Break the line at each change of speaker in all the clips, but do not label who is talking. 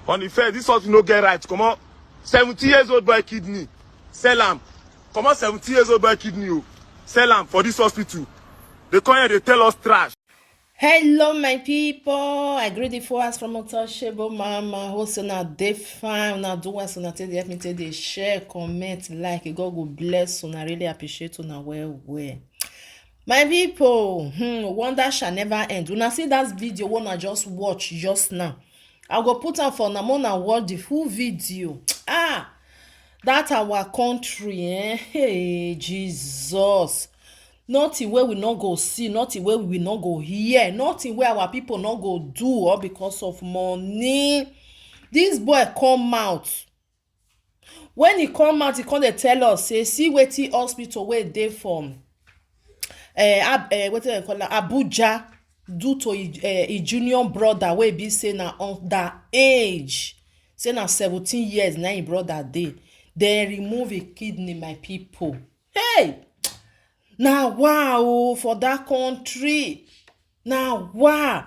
On the fair, this hospital no get right. Come on, 70 years old boy kidney, sell am. Come on, 70 years old boy kidney, oh. Sell am for this hospital. They come here, they tell us trash.
Hello, my people. I greet the followers from Untouchable Mama. Host on a day fine. Now do what on tell help me tell they share, comment, like. God will bless you. I really appreciate you. Well. My people, wonder shall never end. When I see that video, wanna just watch just now. I go put am for now. Wanna watch the full video. That our country, Hey, Jesus. Nothing where we not go see, nothing where we not go hear, nothing where our people not go do all because of money. This boy come out. When he come out, he come dey tell us, say, see wetin hospital wey dey from wetin dem call am, Abuja, do to a junior brother wey be say na under age, say na 17 years na him brother dey. Dem remove him kidney, my people. Hey! Na wow for that country. Na wow.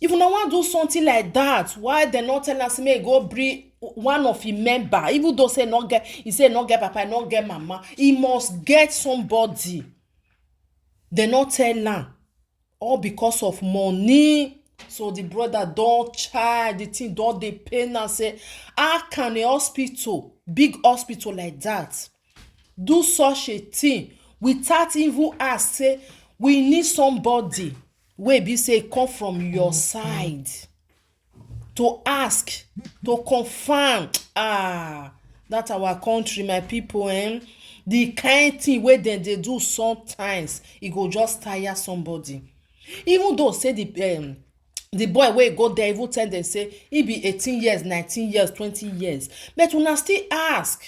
If una wan do something like that, why dem not tell us make go bring one of him member? Even though say not get, he say not get papa, not get mama, he must get somebody. Dem not tell am, all because of money. So the brother don't child, the thing don't dey pain am. Say, how can a hospital, big hospital like that, do such a thing without even ask, say, we need somebody wey be say come from your side to ask, to confirm. That our country, my people, the kind thing wey dem dey do sometimes, e go just tire somebody. Even though say the boy wey go there even tell dem say he be 18 years, 19 years, 20 years, but una still ask.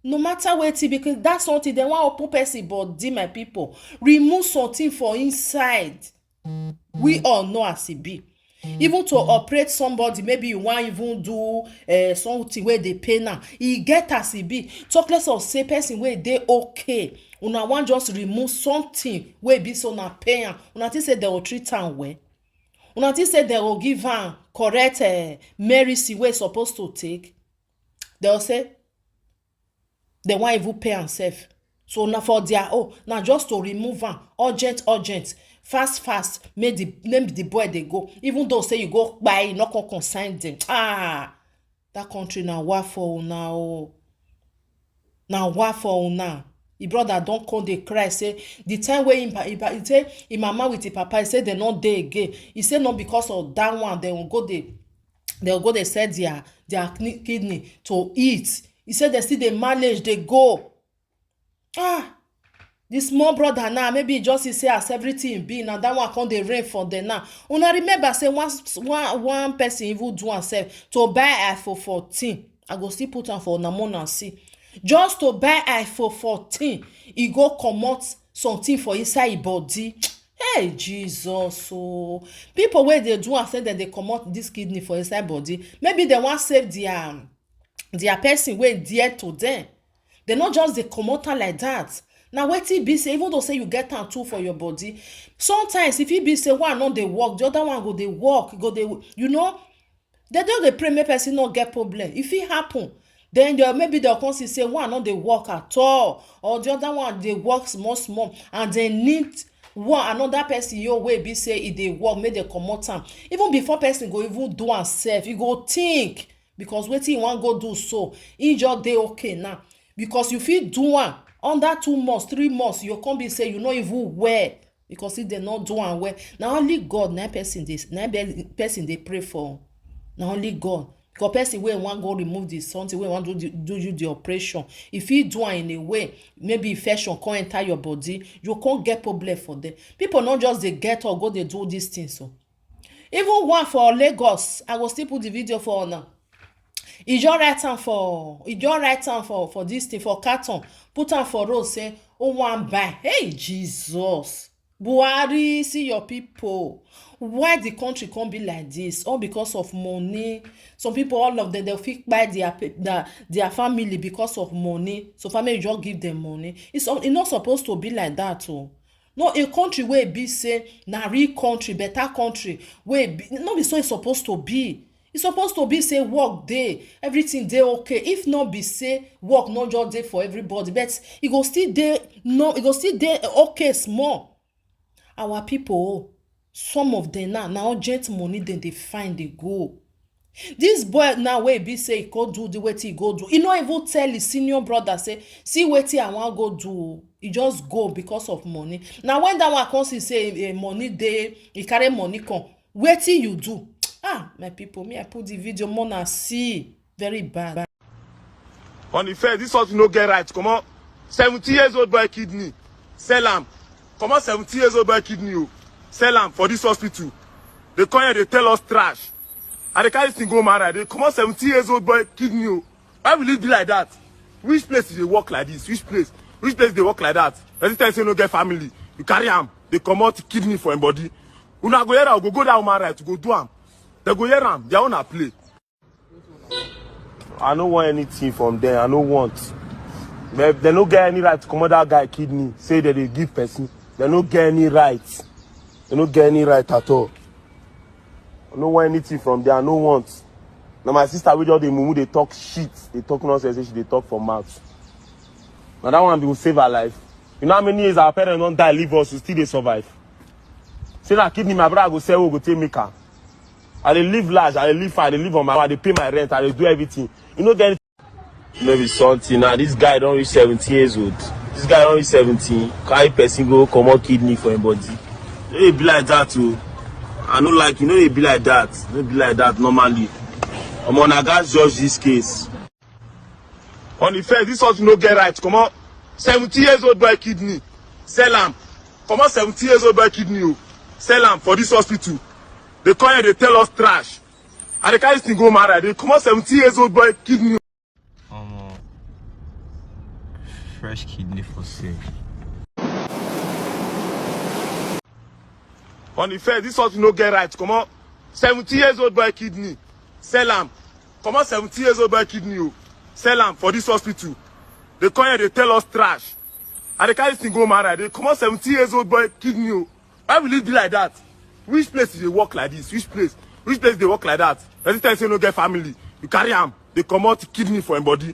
No matter wetin, because that's something dem wan open person body, my people, remove something for inside. We all know as e be. Even to operate somebody, maybe you wan even do something wey dey pain am, e get as e be. Talk less of say person wey dey okay, una wan just remove something wey be so na pain am. Una think say dem go treat am well? Una think say dem go give am correct medicine wey suppose to take? Dem go say dem wan even pay am sef. So na for their na just to remove am urgent, fast, make the boy dey go. Even though say you go kpai, you no come consign dem. That country na war for una o. Na war for una. The brother don come dey cry, say the time wey he say him mama with him papa, he say dem no dey again. He say not because of that one, dem go dey sell their kidney to eat. He said they still dey manage, dey go. The small brother now, maybe just he say as everything be now, that one come dey rain for them now. Una remember say one person even do himself to buy iPhone 14. I go still put am for una and see. Just to buy iPhone 14, e go comot something for inside him body. Hey, Jesus. So people wey dey do am say dem dey comot this kidney for inside body, maybe dem wan save their person wey dear to them. They not just dey comot am like that. Now wetin be say, even though say you get am too for your body, sometimes if e be say one no dey work, the other one go dey work, go dey, they just dey pray make person no get problem. If it happen, then maybe they'll come see say one no dey work at all, or the other one dey work small, and they need another person wey be say e dey work, make dem comot am. Even before person go even do am sef, e go think, because wetin you wan go do, so e just dey okay now. Because you fit do am under 2 months, 3 months, you come be say you no even well, because if dem not do am well, na only God na person dey pray for. Na only God. Because person wey wan go remove the something, wey wan do you the operation, if he do am in a way, maybe infection come enter your body, you can't get problem for them. People not just dey get or go dey do these things. So even one for Lagos, I will still put the video for now. He just write am for this thing, for carton, put am for road, say, wan buy. Hey, Jesus. Buhari, see your people. Why the country can't be like this? All because of money. Some people, all of them, they'll fit buy their family because of money. So family just give them money. It's not supposed to be like that. No, a country where be say na real country, better country, where no be so it's supposed to be. e suppose to be say work dey, everything dey okay. If not be say work no just dey for everybody, but e go still dey okay small. Our people, some of them now urgent money dem dey find dey go. This boy now wey be say e go do the wetin e go do, e no even tell his senior brother say see wetin I wan go do o. E just go because of money. Now when that one come see say money dey, e carry money come, wetin you do? My people, me I put the video more na see, very bad.
On the fair, this one no get right. Come on, 70 years old boy kidney, sell am. Come on, 70 years old boy kidney o, sell am for this hospital. They come here, they tell us trash. And they carry this thing go marry. They come on, 70 years old boy kidney o. Why will it be like that? Which place do they work like this? Which place they work like that? Every time say no get family, you carry am. They come out kidney for him body. Una go here, go that woman right to go do am. They go hear am, their own a play. I don't want anything from them. I don't want. They don't get any right to come out that guy kidney. Say that they give person. They don't get any right. They don't get any right at all. I don't want anything from them. I don't want. Now my sister with all the mumu, they talk shit. They talk nonsense. They talk for mouth. Now that one will save her life. You know how many years our parents don't die, leave us, we still they survive. Say that kidney, my brother go say, go take me car. I dey live large, I dey live far, I dey live on my own, I dey pay my rent, I dey do everything. You know get maybe something now. This guy don't reach 17 years old. This guy don't reach 17. Carry person go come out kidney for him body. It be like that too. I know like you know it be like that. It be like that normally. I'm on a guys judge this case. On the fair, this one no get right. Come on, 70 years old boy kidney, sell am. Come on, 70 years old boy kidney o, sell am for this hospital. They come here, they tell us trash. And they carry this thing go marry. They come out 70 years old boy kidney.
Fresh kidney for sale.
On the fair, this one no get right. Come on, 70 years old boy kidney, sell am. Come on, 70 years old boy kidney o, sell am for this hospital. They come here, they tell us trash. And they carry this thing go marry. They come out 70 years old boy kidney o. Why will it be like that? Which place do they work like this? Which place they work like that? Every time say no get family, you carry am. They come out kidney for him body.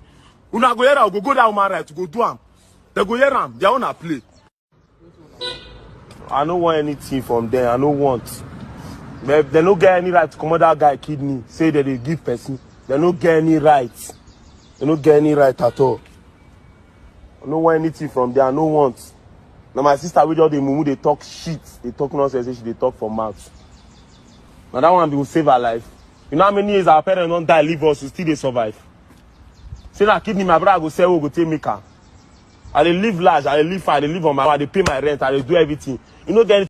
Una go here, go that woman right to go do am. They go hear am, their own a play. I don't want anything from them. I don't want. They don't get any right to come out that guy kidney. Say that they give person. They don't get any right. They don't get any right at all. I don't want anything from them. I don't want. Now my sister with all the mumu, they talk shit. They talk nonsense. They talk for mouth. Now that one will save her life. You know how many years our parents don't die, leave us, we still they survive. Say that kidney, my brother go say, go take me car. I dey live large, I dey live far, I dey live on my own, I dey pay my rent, I dey do everything. You know get